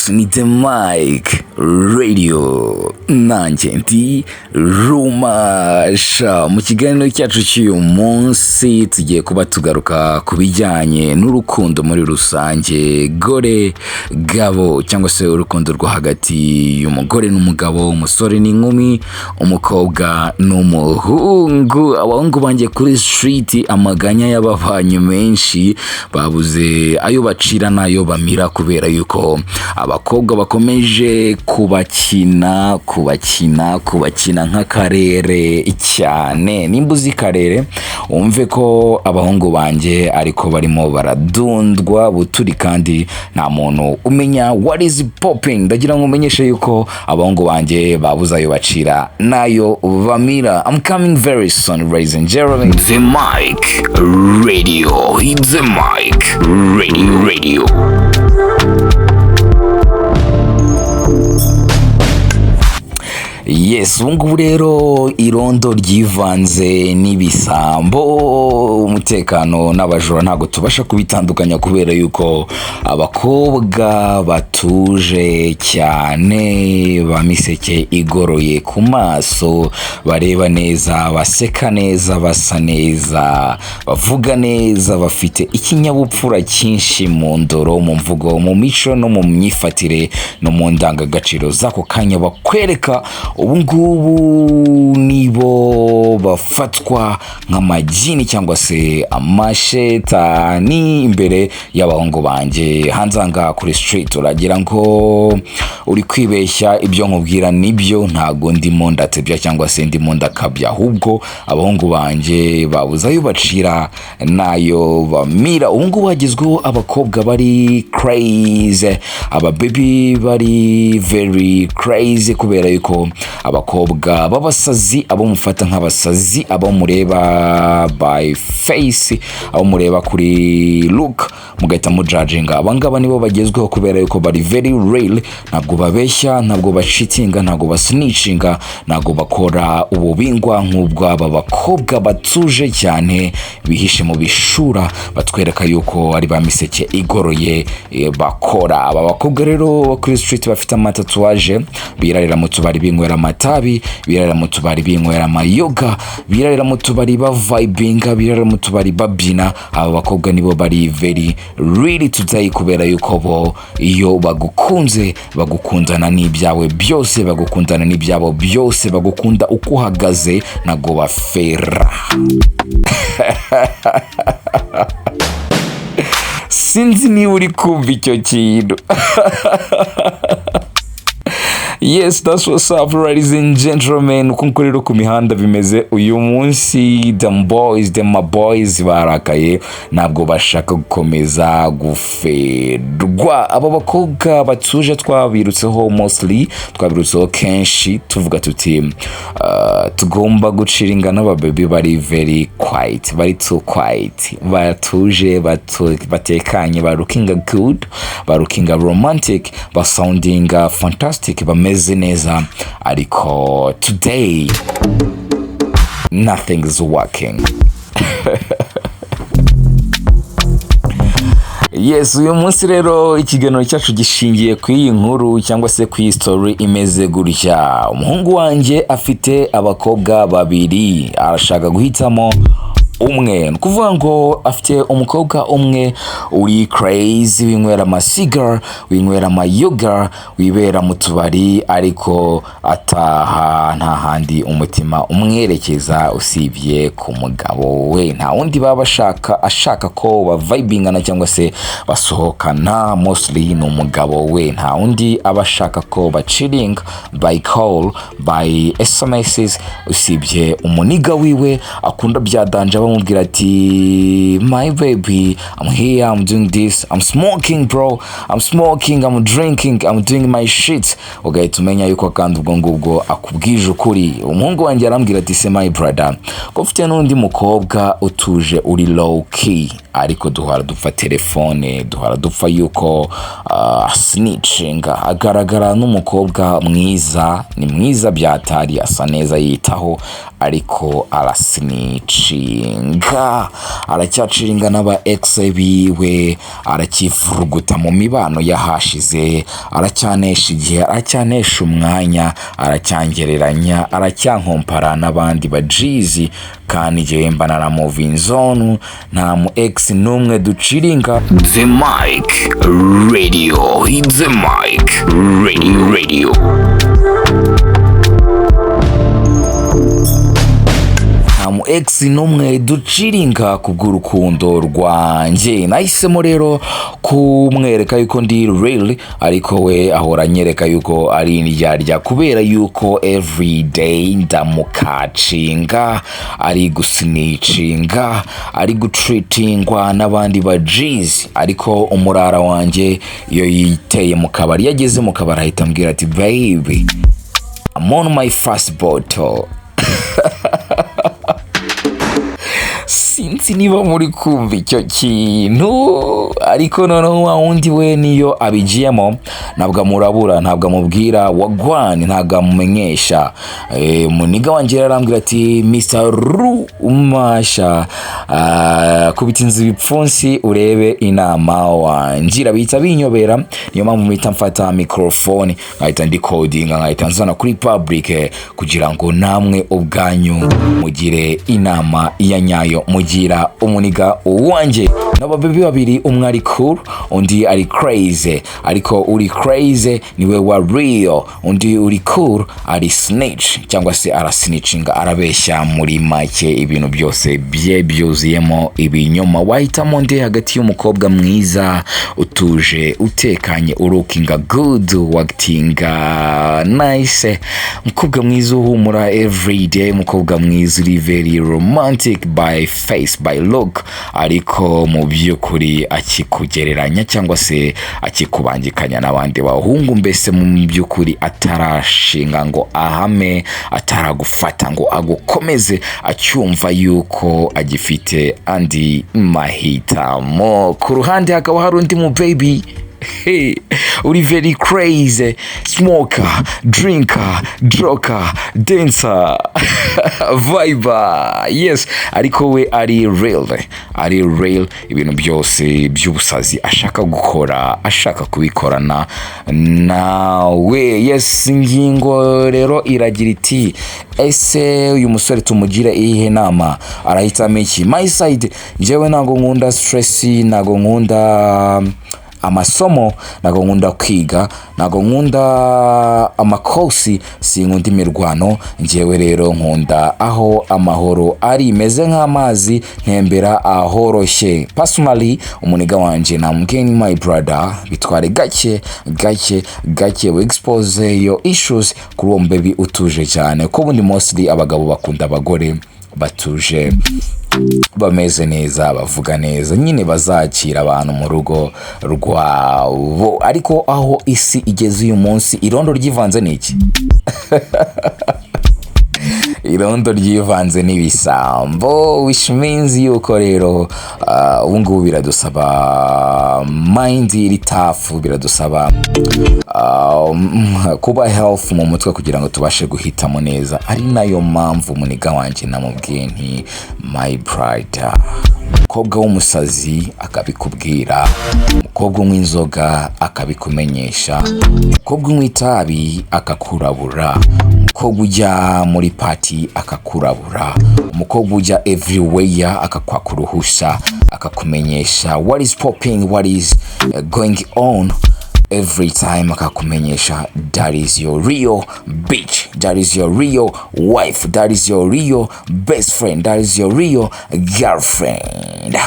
Yes, ni the mic radio nanjye ndi Rumasha. Mu kiganiro cyacu cy'uyu munsi tugiye kuba tugaruka ku bijyanye n'urukundo muri rusange, gore gabo cyangwa se urukundo rwo hagati y'umugore n'umugabo, umusore n'inkumi, umukobwa n'umuhungu. Abahungu banjye kuri street amaganya y'abavanye menshi, babuze ayo bacira n'ayo bamira kubera yuko abakobwa bakomeje kubakina nk'akarere cyane. Nimba uzi karere umve ko abahungu banjye ariko barimo baradundwa buturi, kandi nta muntu umenya what is popping. Ndagira ngo umenyeshe yuko abahungu banjye babuze ayo bacira n'ayo bamira. I'm coming very soon, ladies and gentlemen. The mic radio, it's the mic radio. Yes, ubungubu rero irondo ryivanze n'ibisambo, umutekano n'abajura ntabwo tubasha kubitandukanya kubera yuko abakobwa batuje cyane, bamiseke igoroye ku maso, bareba neza, baseka neza, basa neza, bavuga neza, bafite ikinyabupfura cyinshi mu ndoro, mu mvugo, mu mico no mu myifatire no mu ndangagaciro z'ako kanya bakwereka. Ubungubu nibo bafatwa nk'amajini cyangwa se amashetani imbere y'abahungu banjye. Hanze aha kuri street uragira ngo uri kwibeshya, ibyo nkubwira nibyo, ntago ndimo ndatebya cyangwa se ndimo ndakabya, ahubwo abahungu banjye babuze ayo bacira nayo bamira. Ubungubu hagezweho abakobwa bari crazy, abababy bari very crazy kubera yuko abakobwa b'abasazi, abo mufata nk'abasazi, abo mureba by face, abo mureba kuri look mugahita mujudginga, abangaba nibo bagezweho kubera yuko bari very real. Ntabwo babeshya, ntabwo bacitinga, ntabwo basnitchinga, ntabwo bakora ububingwa nk'ubwo aba bakobwa batuje cyane bihishe mu bishura batwereka yuko ari ba miseke igoroye bakora. Aba bakobwa rero kuri street bafite amatatuwaje, birarira mu tubari binywera amatabi, birarira mu tubari binywera amayoga, birarira mu tubari bavibinga, birarira mu tubari babyina. Aba bakobwa nibo bari very really today kubera yuko bo iyo bagukunze bagukundana n'ibyawe byose, bagukundana n'ibyabo byose, bagukunda uko uhagaze nago bafera. Sinzi niba uri kumva icyo kintu. Yes, that's what's up, ladies and gentlemen. Uko rero ku mihanda bimeze uyu munsi, my boys barakaye, ntabwo bashaka gukomeza guferwa. Aba bakobwa batuje twabirutseho mostly, twabirutseho kenshi tuvuga tuti tugomba guciringa n'abababy bari very quiet, bari too quiet, batuje, batekanye, looking good, looking romantic, sounding fantastic, bameze neza. Ariko today nothing is working. Yes, uyu munsi rero ikiganiro cyacu gishingiye ku iyi nkuru cyangwa se ku story imeze gutya. Umuhungu wanjye afite abakobwa babiri, arashaka guhitamo umwe. Kuvuga ngo afite umukobwa umwe uri crazy, winywera amasigar, winywera amayoga, wibera mu tubari, ariko ataha nta handi umutima umwerekeza usibye ku mugabo we. Nta wundi baba ashaka ko bavibingana cyangwa se basohokana, mostly ni umugabo we. Nta wundi aba ashaka ko bachilling by call, by SMSs usibye umuniga wiwe akunda byadanje bamubwira ati my baby, I'm here, I'm doing this, I'm smoking bro, I'm smoking, I'm drinking, I'm doing my shit. Ugahita umenya yuko kandi ubwo ngubwo akubwije ukuri. Umuhungu wanjye arambwira ati se my brother, ko ufite n'undi mukobwa utuje uri low key, ariko duhora dupfa telefone, duhora dupfa yuko snitching. Agaragara n'umukobwa mwiza, ni mwiza byatari, asa neza, yitaho, ariko arasnitching. aracyaciringa n'aba ex biwe, aracyifuruguta mu mibano yahashize, aracyanesha igihe, aracyanesha umwanya, aracyangereranya, aracyankompara n'abandi bajizi, kandi njyewe mba naramoving zone, nta mu ex n'umwe duciringa. The mic radio, the mic radio. Mu ex n'umwe duciringa kubw'urukundo rwanjye. Nahisemo rero kumwereka yuko ndi real, ariko we ahora anyereka yuko ari indyarya, kubera yuko everyday ndamukacinga, ari gusinicinga, ari gutreatingwa n'abandi bajizi, ariko umurara wanjye iyo yiteye mu kabari, yageze mu kabari ahita ambwira ati baby I'm on my first bottle. Sinzi niba muri kumva icyo kintu, ariko noneho wa wundi we niyo abigiyemo ntabwo amurabura, ntabwo amubwira wagwani, ntabwo amumenyesha. Muniga wanjye yarambwira ati Mr. Rumasha, kubita inzu ibipfunsi urebe inama wanjira, bihita binyobera, niyo mpamvu mpita mfata microphone nkahita ndi coding, nkahita nzana kuri public kugira ngo namwe ubwanyu mugire inama ya nyayo, mugira umuniga wanjye. N'ababebi babiri, umwe ari cool, undi ari crazy, ariko uri crazy niwe wa real, undi uri cool ari snitch, cyangwa se arasnitchinga, arabeshya. Muri make ibintu byose bye byuzuyemo ibinyoma. Wahitamo nde hagati y'umukobwa mwiza utuje, utekanye, urukinga good, wakitinga nice, umukobwa mwiza uhumura everyday, umukobwa mwiza uri very romantic by face, by look, ariko mu by'ukuri akikugereranya cyangwa se akikubangikanya n'abandi bahungu, mbese mu by'ukuri atarashinga ngo ahame, ataragufata ngo agukomeze, acyumva yuko agifite andi mahitamo. Ku ruhande hakaba hari undi mu baby, hey, uri very crazy, smoker, drinker, droker, dancer, viber, yes, ariko we ari real, ibintu byose by'ubusazi ashaka gukora, ashaka kubikorana nawe. Yes, ingingo rero iragira iti ese uyu musore tumugira iyihe nama? Arahitamo iki? My side, njyewe ntago nkunda stress, ntago nkunda amasomo, ntago nkunda kwiga, ntago nkunda amakosi, sinkunda imirwano. Njyewe rero nkunda aho amahoro ari, meze nk'amazi ntembera ahoroshye. Personally umuniga wanje namugeni my brother, bitware gake we expose your issues kuri uwo baby utuje cyane, ko bundi mostly abagabo bakunda abagore batuje, bameze neza, bavuga neza, nyine bazakira abantu mu rugo rwabo. Ariko aho isi igeze uyu munsi, irondo ryivanze n'iki? Irondo ryivanze n'ibisambo, which means yuko rero ubu ngubu biradusaba mind iri tough, biradusaba kuba health mu mutwe kugira ngo tubashe guhitamo neza. Ari nayo mpamvu umuniga wanjye namubwiye nti my brother, umukobwa w'umusazi akabikubwira, umukobwa unywa inzoga akabikumenyesha, umukobwa unywa itabi akakurabura, umukobwa ujya muri party akakurabura, umukobwa ujya everywhere akakwaka uruhushya, akakumenyesha what is popping, what is going on every time, akakumenyesha that is your real bitch, that is your real wife, that is your real best friend, that is your real girlfriend.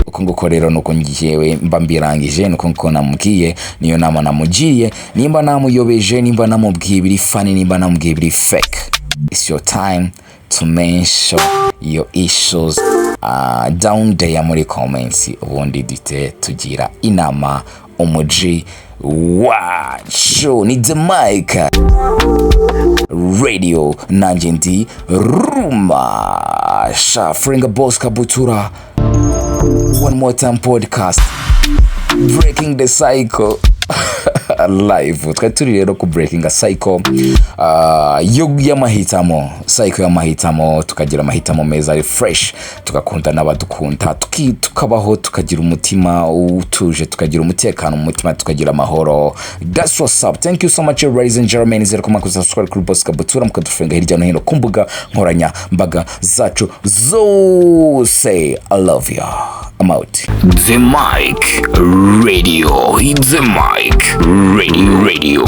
Uko nguko rero nuko ngiyewe mba mbirangije, nuko nguko namubwiye, niyo nama namugiye, nimba namuyobeje, nimba namubwiye biri funny, nimba namubwiye biri fake. It's your time to mention your issues down there muri comments, ubundi dute tugira inama umuji wacu. Ni The Mic Radio, nanjye ndi Rumasha Fringa Boss Kabutura. One more time podcast, breaking the cycle. live. Twari turi rero ku breaking a cycle y'amahitamo, cycle y'amahitamo, tukagira amahitamo meza ari fresh, tugakunda n'abadukunda, tukabaho, tukagira umutima utuje, tukagira umutekano mu mutima, tukagira amahoro. That's what's up. Thank you so much ladies and gentlemen. Zero kuma subscribe kuri Boss Kabutura, mukadufenga hirya no hino ku mbuga nkoranya mbaga zacu zose. I love you. I'm out. The mic radio. It's the mic radio.